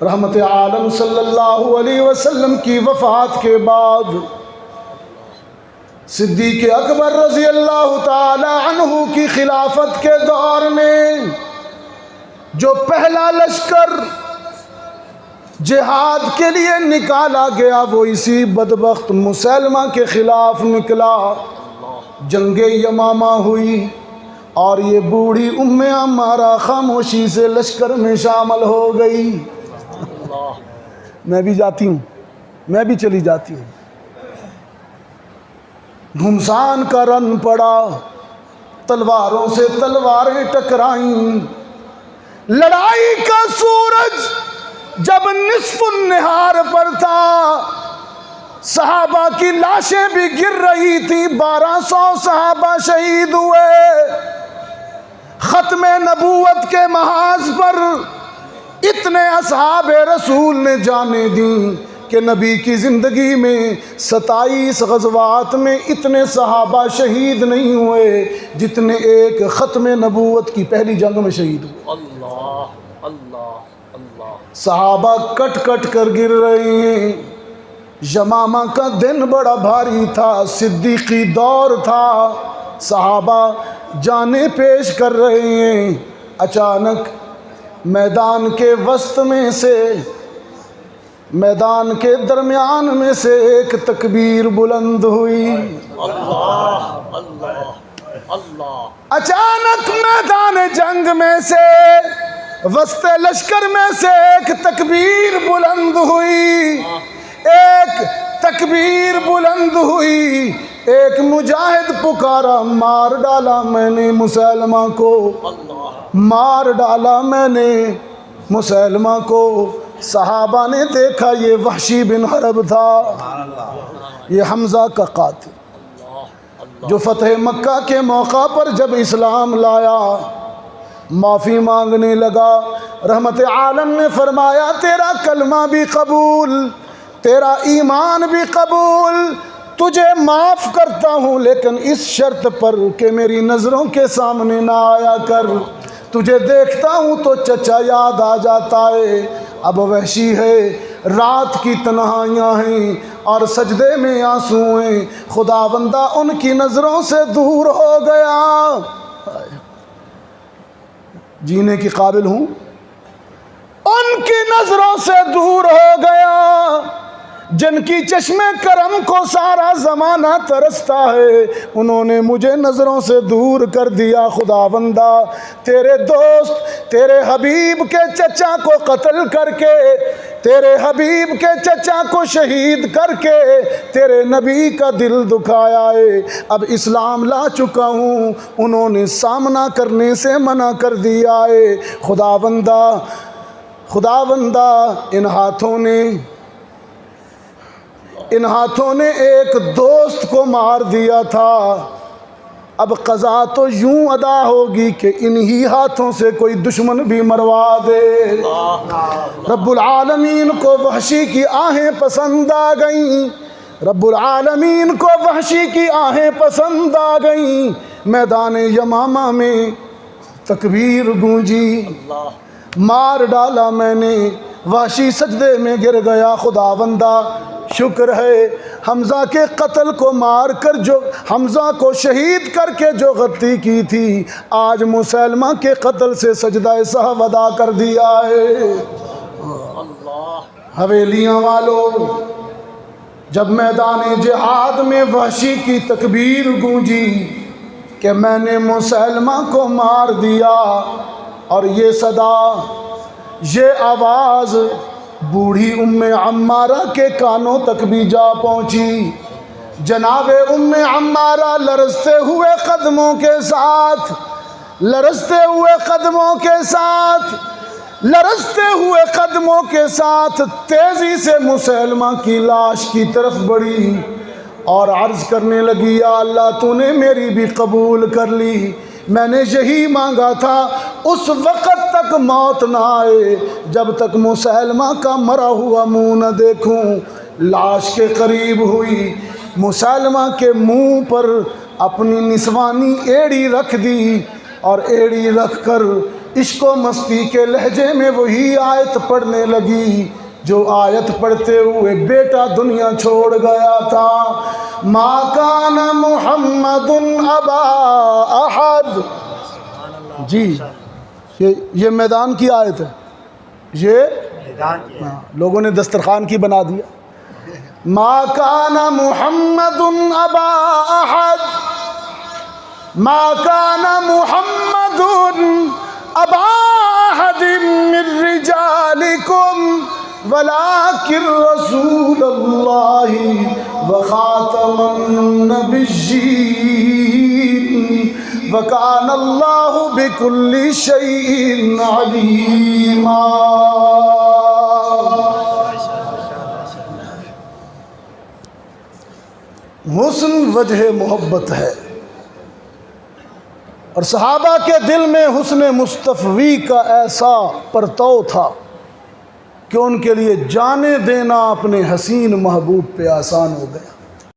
رحمت عالم صلی اللہ علیہ وسلم کی وفات کے بعد صدیق اکبر رضی اللہ تعالی عنہ کی خلافت کے دور میں جو پہلا لشکر جہاد کے لیے نکالا گیا وہ اسی بدبخت مسیلمہ کے خلاف نکلا. جنگ یمامہ ہوئی اور یہ بوڑھی ام عمارہ خاموشی سے لشکر میں شامل ہو گئی. میں بھی جاتی ہوں، میں بھی چلی جاتی ہوں. گھمسان کا رن پڑا، تلواروں سے تلواریں ٹکرائیں. لڑائی کا سورج جب نصف النہار پر تھا، صحابہ کی لاشیں بھی گر رہی تھی. 1200 صحابہ شہید ہوئے. ختم نبوت کے محاذ پر اتنے اصحاب رسول نے جانیں دیں کہ نبی کی زندگی میں 27 غزوات میں اتنے صحابہ شہید نہیں ہوئے جتنے ایک ختم نبوت کی پہلی جنگ میں شہید ہوئے. اللہ اللہ اللہ. صحابہ کٹ کٹ کر گر رہے ہیں. یمامہ کا دن بڑا بھاری تھا، صدیقی دور تھا، صحابہ جانیں پیش کر رہے ہیں. اچانک میدان کے وسط میں سے، میدان کے درمیان میں سے ایک تکبیر بلند ہوئی. اللہ اللہ اللہ. اچانک میدان جنگ میں سے، وسط لشکر میں سے ایک تکبیر بلند ہوئی. ایک تکبیر بلند ہوئی. ایک مجاہد پکارا، مار ڈالا میں نے مسیلمہ کو، مار ڈالا میں نے مسیلمہ کو. صحابہ نے دیکھا یہ وحشی بن حرب تھا، یہ حمزہ کا قاتل جو فتح مکہ کے موقع پر جب اسلام لایا معافی مانگنے لگا. رحمت عالم نے فرمایا تیرا کلمہ بھی قبول، تیرا ایمان بھی قبول، تجھے معاف کرتا ہوں لیکن اس شرط پر کہ میری نظروں کے سامنے نہ آیا کر. تجھے دیکھتا ہوں تو چچا یاد آ جاتا ہے. اب وحشی ہے، رات کی تنہائیاں ہیں اور سجدے میں آنسو ہیں. خداوندہ ان کی نظروں سے دور ہو گیا. جینے کی قابل ہوں، ان کی نظروں سے دور ہو گیا. جن کی چشم کرم کو سارا زمانہ ترستا ہے، انہوں نے مجھے نظروں سے دور کر دیا. خداوندہ تیرے دوست تیرے حبیب کے چچا کو قتل کر کے، تیرے حبیب کے چچا کو شہید کر کے تیرے نبی کا دل دکھایا ہے. اب اسلام لا چکا ہوں، انہوں نے سامنا کرنے سے منع کر دیا ہے. خداوندہ خداوندہ ان ہاتھوں نے ایک دوست کو مار دیا تھا. اب قضا تو یوں ادا ہوگی کہ انہی ہاتھوں سے کوئی دشمن بھی مروا دے. رب العالمین کو وحشی کی آہیں پسند آ گئیں، رب العالمین کو وحشی کی آہیں پسند آ گئیں. میدان یمامہ میں تکبیر گونجی، مار ڈالا میں نے. وحشی سجدے میں گر گیا. خداوندہ شکر ہے حمزہ کے قتل کو مار کر، جو حمزہ کو شہید کر کے جو غلطی کی تھی، آج مسیلمہ کے قتل سے سجدہ سہو ادا کر دیا ہے. حویلیاں والوں، جب میدان جہاد میں وحشی کی تکبیر گونجی کہ میں نے مسیلمہ کو مار دیا، اور یہ صدا، یہ آواز بوڑھی ام عمارہ کے کانوں تک بھی جا پہنچی. جناب ام عمارہ لرزتے ہوئے قدموں کے ساتھ، لرزتے ہوئے قدموں کے ساتھ، لرزتے ہوئے قدموں کے ساتھ تیزی سے مسیلمہ کی لاش کی طرف بڑھی اور عرض کرنے لگی، یا اللہ تو نے میری بھی قبول کر لی. میں نے یہی مانگا تھا، اس وقت تک موت نہ آئے جب تک مسیلمہ کا مرا ہوا منہ نہ دیکھوں. لاش کے قریب ہوئی، مسیلمہ کے منہ پر اپنی نسوانی ایڑی رکھ دی اور ایڑی رکھ کر عشق و مستی کے لہجے میں وہی آیت پڑھنے لگی جو آیت پڑھتے ہوئے بیٹا دنیا چھوڑ گیا تھا. ما کان محمد ابا احد. جی یہ میدان کی آیت ہے، یہ لوگوں نے دسترخوان کی بنا دیا. ما کان محمد ابا احد، ما کان محمد ابا احد من رجالکم ولكن رسول اللہ وخاتم النبیین وکان اللہ بکل شیء علیما. حسن وجہ محبت ہے، اور صحابہ کے دل میں حسن مصطفی کا ایسا پرتو تھا کہ ان کے لیے جانے دینا اپنے حسین محبوب پہ آسان ہو گیا.